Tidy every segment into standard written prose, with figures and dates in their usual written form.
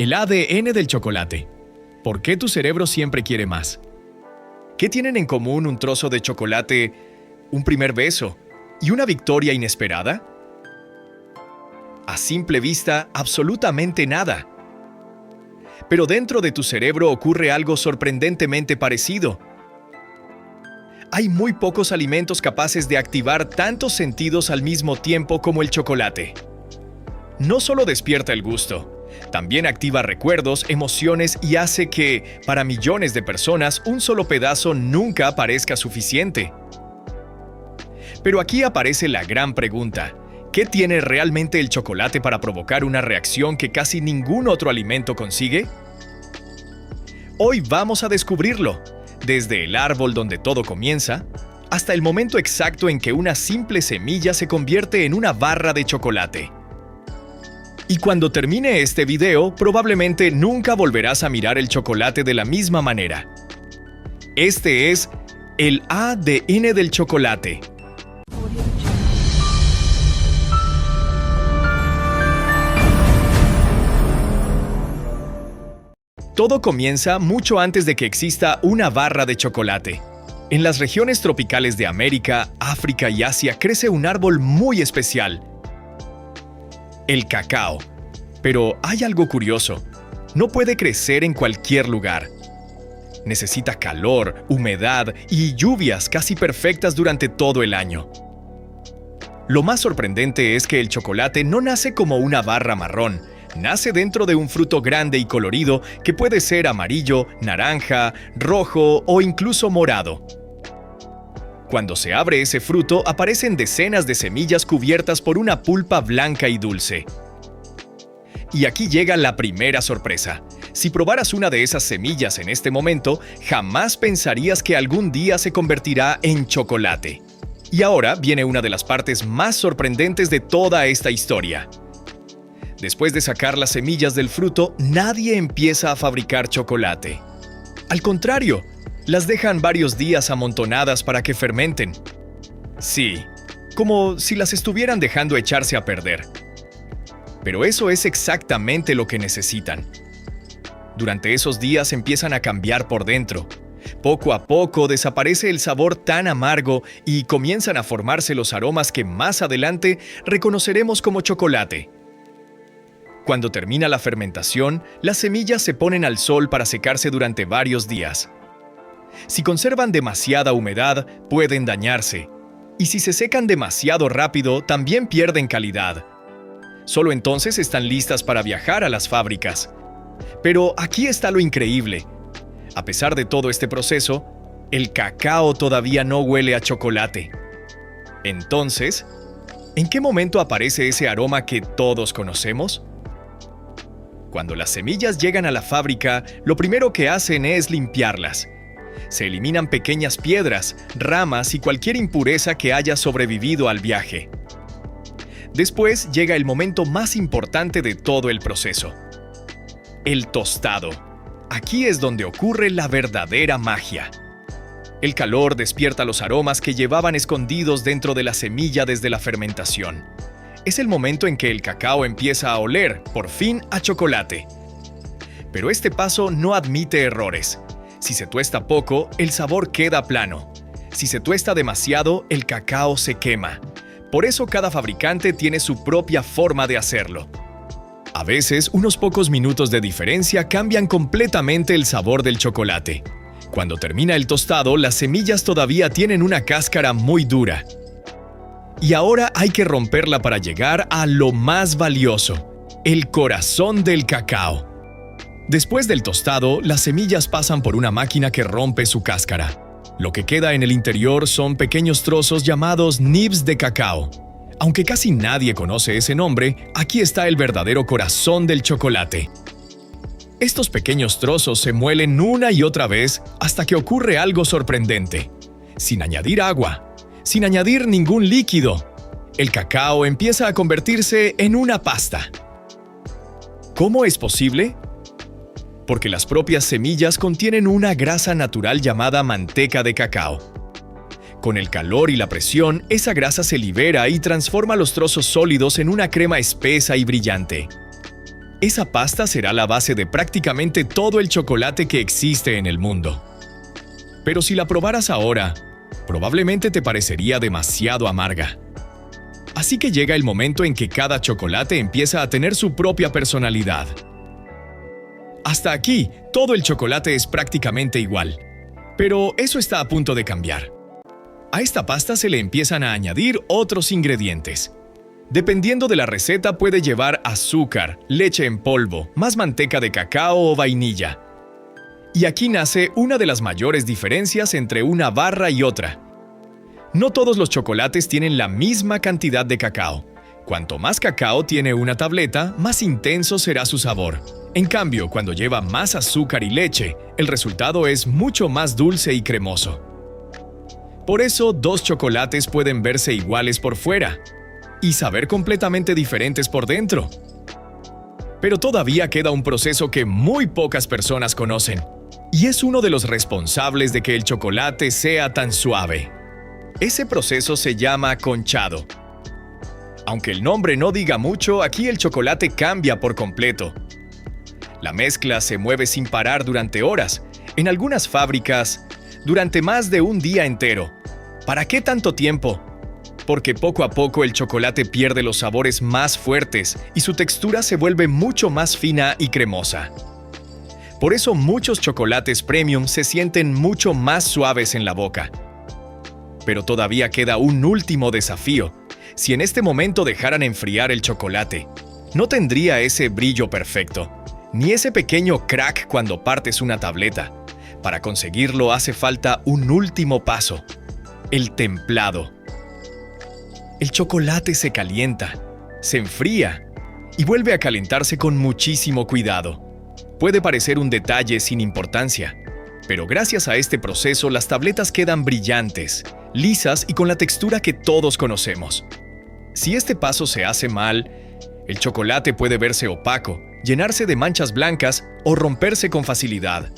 El ADN del chocolate. ¿Por qué tu cerebro siempre quiere más? ¿Qué tienen en común un trozo de chocolate, un primer beso y una victoria inesperada? A simple vista, absolutamente nada. Pero dentro de tu cerebro ocurre algo sorprendentemente parecido. Hay muy pocos alimentos capaces de activar tantos sentidos al mismo tiempo como el chocolate. No solo despierta el gusto, también activa recuerdos, emociones y hace que, para millones de personas, un solo pedazo nunca parezca suficiente. Pero aquí aparece la gran pregunta: ¿qué tiene realmente el chocolate para provocar una reacción que casi ningún otro alimento consigue? Hoy vamos a descubrirlo, desde el árbol donde todo comienza, hasta el momento exacto en que una simple semilla se convierte en una barra de chocolate. Y cuando termine este video, probablemente nunca volverás a mirar el chocolate de la misma manera. Este es el ADN del chocolate. Todo comienza mucho antes de que exista una barra de chocolate. En las regiones tropicales de América, África y Asia crece un árbol muy especial: el cacao. Pero hay algo curioso: no puede crecer en cualquier lugar. Necesita calor, humedad y lluvias casi perfectas durante todo el año. Lo más sorprendente es que el chocolate no nace como una barra marrón. Nace dentro de un fruto grande y colorido que puede ser amarillo, naranja, rojo o incluso morado. Cuando se abre ese fruto, aparecen decenas de semillas cubiertas por una pulpa blanca y dulce. Y aquí llega la primera sorpresa. Si probaras una de esas semillas en este momento, jamás pensarías que algún día se convertirá en chocolate. Y ahora viene una de las partes más sorprendentes de toda esta historia. Después de sacar las semillas del fruto, nadie empieza a fabricar chocolate. Al contrario, las dejan varios días amontonadas para que fermenten. Sí, como si las estuvieran dejando echarse a perder. Pero eso es exactamente lo que necesitan. Durante esos días empiezan a cambiar por dentro. Poco a poco desaparece el sabor tan amargo y comienzan a formarse los aromas que más adelante reconoceremos como chocolate. Cuando termina la fermentación, las semillas se ponen al sol para secarse durante varios días. Si conservan demasiada humedad, pueden dañarse. Y si se secan demasiado rápido, también pierden calidad. Solo entonces están listas para viajar a las fábricas. Pero aquí está lo increíble. A pesar de todo este proceso, el cacao todavía no huele a chocolate. Entonces, ¿en qué momento aparece ese aroma que todos conocemos? Cuando las semillas llegan a la fábrica, lo primero que hacen es limpiarlas. Se eliminan pequeñas piedras, ramas y cualquier impureza que haya sobrevivido al viaje. Después llega el momento más importante de todo el proceso: el tostado. Aquí es donde ocurre la verdadera magia. El calor despierta los aromas que llevaban escondidos dentro de la semilla desde la fermentación. Es el momento en que el cacao empieza a oler, por fin, a chocolate. Pero este paso no admite errores. Si se tuesta poco, el sabor queda plano. Si se tuesta demasiado, el cacao se quema. Por eso cada fabricante tiene su propia forma de hacerlo. A veces, unos pocos minutos de diferencia cambian completamente el sabor del chocolate. Cuando termina el tostado, las semillas todavía tienen una cáscara muy dura. Y ahora hay que romperla para llegar a lo más valioso: el corazón del cacao. Después del tostado, las semillas pasan por una máquina que rompe su cáscara. Lo que queda en el interior son pequeños trozos llamados nibs de cacao. Aunque casi nadie conoce ese nombre, aquí está el verdadero corazón del chocolate. Estos pequeños trozos se muelen una y otra vez hasta que ocurre algo sorprendente. Sin añadir agua, sin añadir ningún líquido, el cacao empieza a convertirse en una pasta. ¿Cómo es posible? Porque las propias semillas contienen una grasa natural llamada manteca de cacao. Con el calor y la presión, esa grasa se libera y transforma los trozos sólidos en una crema espesa y brillante. Esa pasta será la base de prácticamente todo el chocolate que existe en el mundo. Pero si la probaras ahora, probablemente te parecería demasiado amarga. Así que llega el momento en que cada chocolate empieza a tener su propia personalidad. Hasta aquí, todo el chocolate es prácticamente igual. Pero eso está a punto de cambiar. A esta pasta se le empiezan a añadir otros ingredientes. Dependiendo de la receta, puede llevar azúcar, leche en polvo, más manteca de cacao o vainilla. Y aquí nace una de las mayores diferencias entre una barra y otra. No todos los chocolates tienen la misma cantidad de cacao. Cuanto más cacao tiene una tableta, más intenso será su sabor. En cambio, cuando lleva más azúcar y leche, el resultado es mucho más dulce y cremoso. Por eso, dos chocolates pueden verse iguales por fuera y saber completamente diferentes por dentro. Pero todavía queda un proceso que muy pocas personas conocen, y es uno de los responsables de que el chocolate sea tan suave. Ese proceso se llama conchado. Aunque el nombre no diga mucho, aquí el chocolate cambia por completo. La mezcla se mueve sin parar durante horas, en algunas fábricas, durante más de un día entero. ¿Para qué tanto tiempo? Porque poco a poco el chocolate pierde los sabores más fuertes y su textura se vuelve mucho más fina y cremosa. Por eso muchos chocolates premium se sienten mucho más suaves en la boca. Pero todavía queda un último desafío. Si en este momento dejaran enfriar el chocolate, no tendría ese brillo perfecto, ni ese pequeño crack cuando partes una tableta. Para conseguirlo hace falta un último paso: el templado. El chocolate se calienta, se enfría y vuelve a calentarse con muchísimo cuidado. Puede parecer un detalle sin importancia, pero gracias a este proceso las tabletas quedan brillantes, lisas y con la textura que todos conocemos. Si este paso se hace mal, el chocolate puede verse opaco, llenarse de manchas blancas o romperse con facilidad.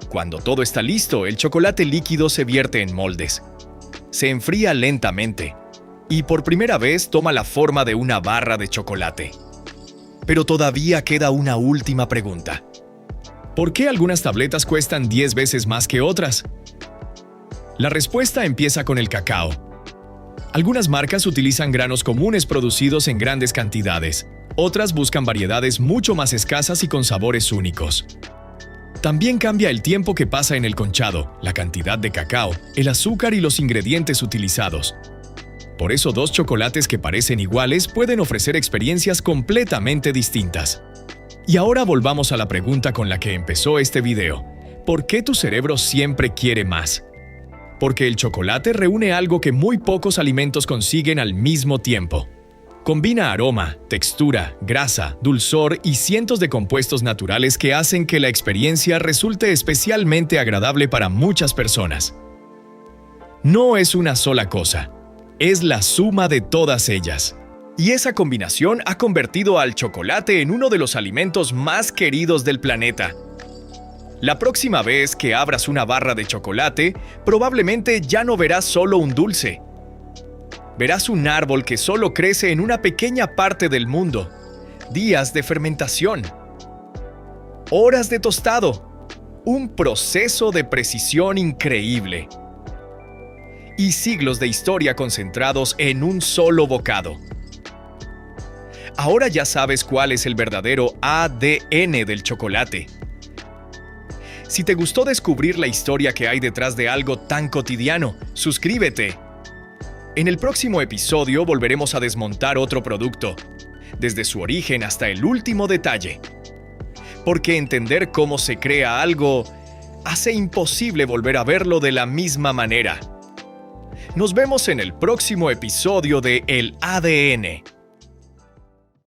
Cuando todo está listo, el chocolate líquido se vierte en moldes. Se enfría lentamente y por primera vez toma la forma de una barra de chocolate. Pero todavía queda una última pregunta. ¿Por qué algunas tabletas cuestan 10 veces más que otras? La respuesta empieza con el cacao. Algunas marcas utilizan granos comunes producidos en grandes cantidades. Otras buscan variedades mucho más escasas y con sabores únicos. También cambia el tiempo que pasa en el conchado, la cantidad de cacao, el azúcar y los ingredientes utilizados. Por eso dos chocolates que parecen iguales pueden ofrecer experiencias completamente distintas. Y ahora volvamos a la pregunta con la que empezó este video. ¿Por qué tu cerebro siempre quiere más? Porque el chocolate reúne algo que muy pocos alimentos consiguen al mismo tiempo. Combina aroma, textura, grasa, dulzor y cientos de compuestos naturales que hacen que la experiencia resulte especialmente agradable para muchas personas. No es una sola cosa, es la suma de todas ellas. Y esa combinación ha convertido al chocolate en uno de los alimentos más queridos del planeta. La próxima vez que abras una barra de chocolate, probablemente ya no verás solo un dulce. Verás un árbol que solo crece en una pequeña parte del mundo, días de fermentación, horas de tostado, un proceso de precisión increíble y siglos de historia concentrados en un solo bocado. Ahora ya sabes cuál es el verdadero ADN del chocolate. Si te gustó descubrir la historia que hay detrás de algo tan cotidiano, suscríbete. En el próximo episodio volveremos a desmontar otro producto, desde su origen hasta el último detalle. Porque entender cómo se crea algo hace imposible volver a verlo de la misma manera. Nos vemos en el próximo episodio de El ADN.